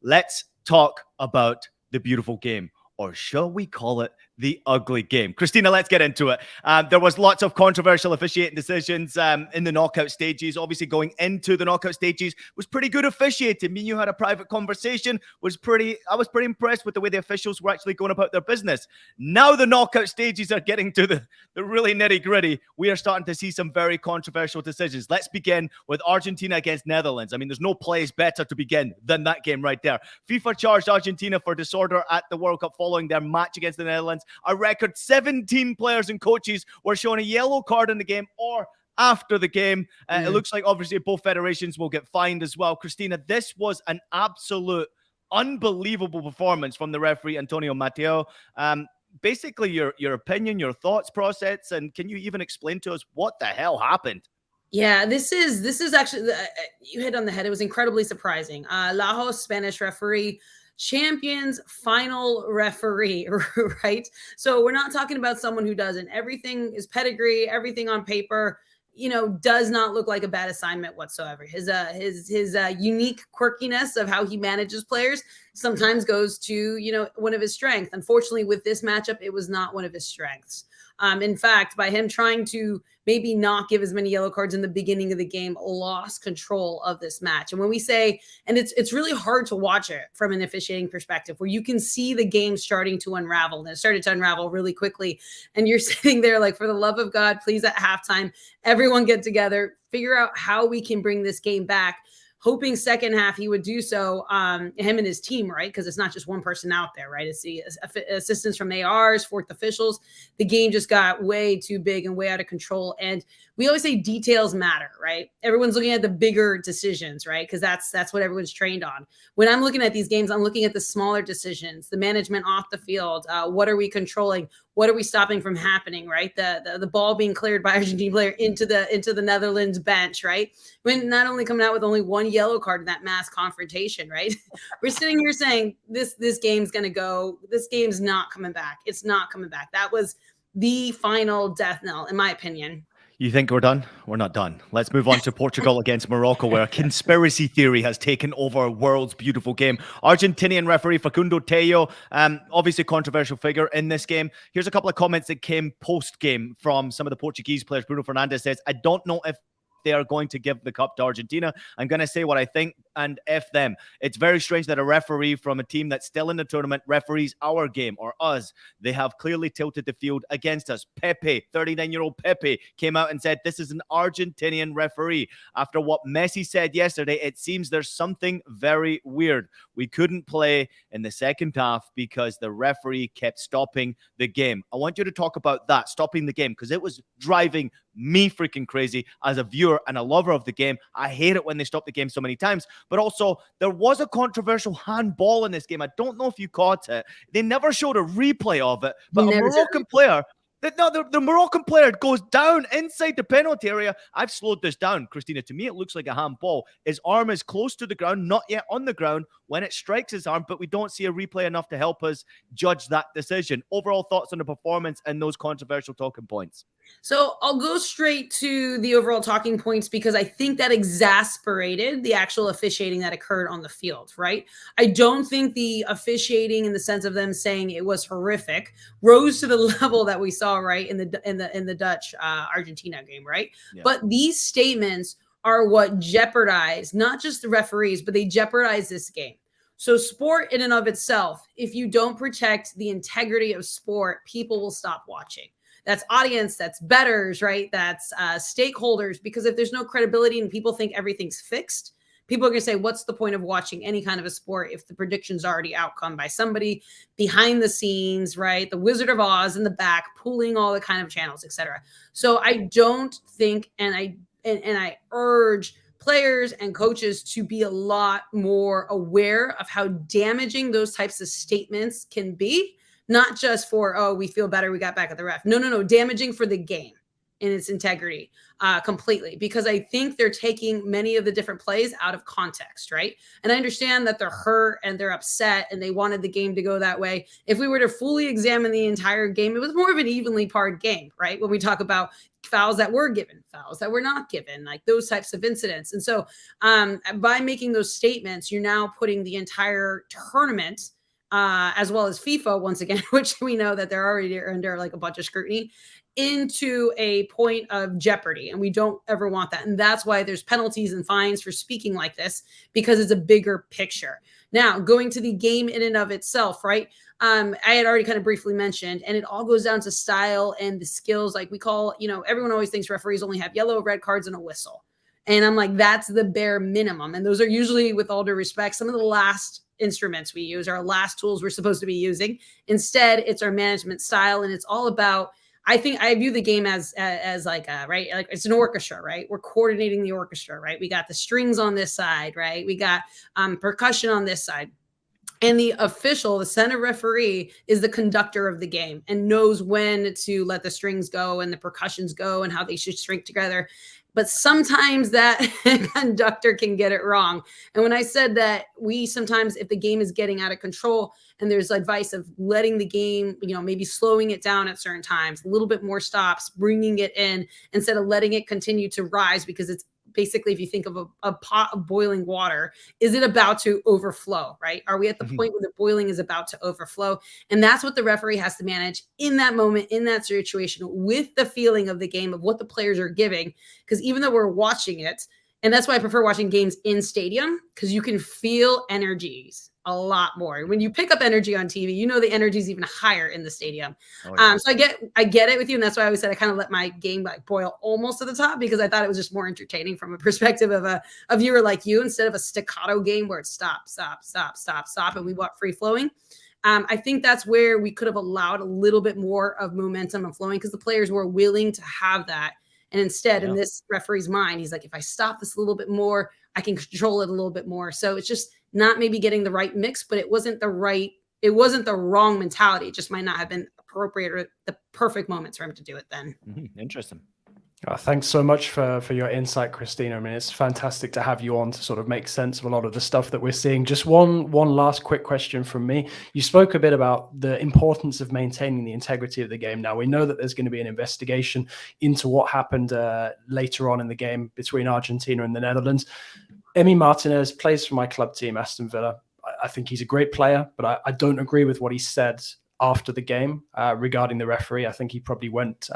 let's talk about the beautiful game, or shall we call it the ugly game? Christina, let's get into it. There was lots of controversial officiating decisions in the knockout stages. Obviously, going into the knockout stages was pretty good officiating. Me and you had a private conversation. I was pretty impressed with the way the officials were actually going about their business. Now the knockout stages are getting to the really nitty-gritty. We are starting to see some very controversial decisions. Let's begin with Argentina against Netherlands. I mean, there's no place better to begin than that game right there. FIFA charged Argentina for disorder at the World Cup following their match against the Netherlands. A record 17 players and coaches were shown a yellow card in the game or after the game. It looks like obviously both federations will get fined as well. Christina, this was an absolute unbelievable performance from the referee, Antonio Mateo. Basically, your opinion, your thoughts process, and can you even explain to us what the hell happened? Yeah, this is actually, you hit on the head. It was incredibly surprising. Lajos, Spanish referee, champions final referee, right? So we're not talking about someone who doesn't. Everything is pedigree, everything on paper, does not look like a bad assignment whatsoever. His unique quirkiness of how he manages players sometimes goes to, one of his strengths. Unfortunately, with this matchup, it was not one of his strengths. In fact, by him trying to maybe not give as many yellow cards in the beginning of the game, lost control of this match. And when we say, and it's really hard to watch it from an officiating perspective, where you can see the game starting to unravel, and it started to unravel really quickly. And you're sitting there like, for the love of God, please, at halftime, everyone get together, figure out how we can bring this game back. Hoping second half he would do so, him and his team, right? Because it's not just one person out there, right? It's the assistants from ARs, fourth officials. The game just got way too big and way out of control. And we always say details matter, right? Everyone's looking at the bigger decisions, right? Because that's what everyone's trained on. When I'm looking at these games, I'm looking at the smaller decisions, the management off the field. What are we controlling? What are we stopping from happening, right? The ball being cleared by Argentine player into the Netherlands bench, right? When not only coming out with only one yellow card in that mass confrontation, right? We're sitting here saying this game's going to go, this game's not coming back. It's not coming back. That was the final death knell, in my opinion. You think we're done? We're not done. Let's move on to Portugal against Morocco, where a conspiracy theory has taken over a world's beautiful game. Argentinian referee Facundo Tello, obviously controversial figure in this game. Here's a couple of comments that came post-game from some of the Portuguese players. Bruno Fernandes says, I don't know if they are going to give the cup to Argentina. I'm going to say what I think and F them. It's very strange that a referee from a team that's still in the tournament referees our game or us. They have clearly tilted the field against us. Pepe, 39-year-old Pepe, came out and said this is an Argentinian referee. After what Messi said yesterday, it seems there's something very weird. We couldn't play in the second half because the referee kept stopping the game. I want you to talk about that, stopping the game, because it was driving me freaking crazy as a viewer and a lover of the game. I hate it when they stop the game so many times. But also, there was a controversial handball in this game. I don't know if you caught it. They never showed a replay of it, but a Moroccan player... The Moroccan player goes down inside the penalty area. I've slowed this down, Christina. To me, it looks like a handball. His arm is close to the ground, not yet on the ground when it strikes his arm, but we don't see a replay enough to help us judge that decision. Overall thoughts on the performance and those controversial talking points? So I'll go straight to the overall talking points because I think that exasperated the actual officiating that occurred on the field, right? I don't think the officiating in the sense of them saying it was horrific rose to the level that we saw, right, in the Dutch Argentina game, right? Yeah. But these statements are what jeopardize not just the referees, but they jeopardize this game. So sport in and of itself, if you don't protect the integrity of sport, people will stop watching. That's audience, that's bettors, right? That's stakeholders, because if there's no credibility and people think everything's fixed, people are going to say, what's the point of watching any kind of a sport if the prediction's already outcome by somebody behind the scenes, right? The Wizard of Oz in the back, pulling all the kind of channels, etc. So I don't think, and I urge players and coaches to be a lot more aware of how damaging those types of statements can be. Not just for, oh, we feel better, we got back at the ref. No, damaging for the game, in its integrity completely, because I think they're taking many of the different plays out of context, right? And I understand that they're hurt and they're upset and they wanted the game to go that way. If we were to fully examine the entire game, it was more of an evenly parred game, right? When we talk about fouls that were given, fouls that were not given, like those types of incidents. And so by making those statements, you're now putting the entire tournament as well as FIFA, once again, which we know that they're already under like a bunch of scrutiny, into a point of jeopardy. And we don't ever want that. And that's why there's penalties and fines for speaking like this, because it's a bigger picture. Now, going to the game in and of itself, right? I had already kind of briefly mentioned, and it all goes down to style and the skills. Like we call, everyone always thinks referees only have yellow, red cards, and a whistle. And I'm like, that's the bare minimum. And those are usually, with all due respect, some of the last instruments we use, our last tools we're supposed to be using. Instead, it's our management style. And it's all about, I think I view the game as like right, like it's an orchestra, right? We're coordinating the orchestra, right? We got the strings on this side, right? We got percussion on this side. And the official, the center referee, is the conductor of the game and knows when to let the strings go and the percussions go and how they should string together. But sometimes that conductor can get it wrong. And when I said that we sometimes, if the game is getting out of control and there's advice of letting the game, maybe slowing it down at certain times, a little bit more stops, bringing it in instead of letting it continue to rise, because it's basically, if you think of a pot of boiling water, is it about to overflow, right? Are we at the point where the boiling is about to overflow? And that's what the referee has to manage in that moment, in that situation, with the feeling of the game, of what the players are giving. Because even though we're watching it, and that's why I prefer watching games in stadium, because you can feel energies a lot more. When you pick up energy on TV, the energy is even higher in the stadium. Oh, yeah. So I get it with you. And that's why I always said I kind of let my game like boil almost to the top, because I thought it was just more entertaining from a perspective of a viewer like you, instead of a staccato game where it's stop, stop, stop, stop, stop, and we want free flowing. I think that's where we could have allowed a little bit more of momentum and flowing, because the players were willing to have that. And instead, in this referee's mind, he's like, if I stop this a little bit more, I can control it a little bit more. So it's just not maybe getting the right mix, but it wasn't the wrong mentality. It just might not have been appropriate or the perfect moments for him to do it then. Interesting. Thanks so much for your insight, Christina. I mean, it's fantastic to have you on to sort of make sense of a lot of the stuff that we're seeing. Just one last quick question from me. You spoke a bit about the importance of maintaining the integrity of the game. Now, we know that there's going to be an investigation into what happened later on in the game between Argentina and the Netherlands. Emi Martinez plays for my club team, Aston Villa. I think he's a great player, but I don't agree with what he said after the game regarding the referee. I think he probably went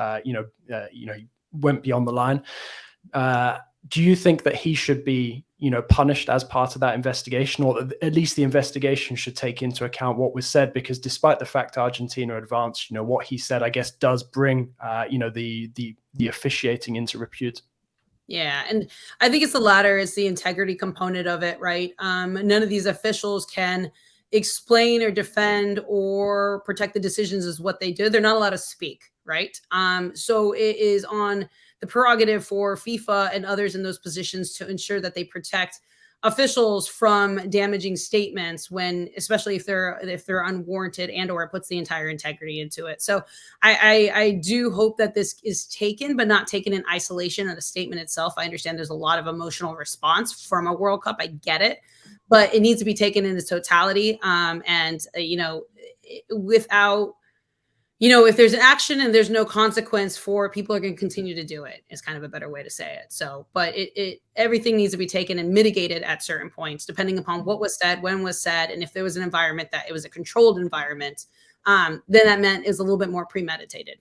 beyond the line. Do you think that he should be, punished as part of that investigation, or that at least the investigation should take into account what was said? Because despite the fact Argentina advanced, what he said, I guess, does bring, the officiating into repute. Yeah. And I think it's the latter. It's the integrity component of it, right? None of these officials can explain or defend or protect the decisions as what they did. They're not allowed to speak, right? So it is on the prerogative for FIFA and others in those positions to ensure that they protect officials from damaging statements, when, especially if they're unwarranted and or it puts the entire integrity into it. So I do hope that this is taken, but not taken in isolation of the statement itself. I understand there's a lot of emotional response from a World Cup. I get it, but it needs to be taken in its totality. Without, if there's an action and there's no consequence for it, people are going to continue to do it, is kind of a better way to say it. So, but everything needs to be taken and mitigated at certain points, depending upon what was said, when was said, and if there was an environment that it was a controlled environment, then that meant is a little bit more premeditated.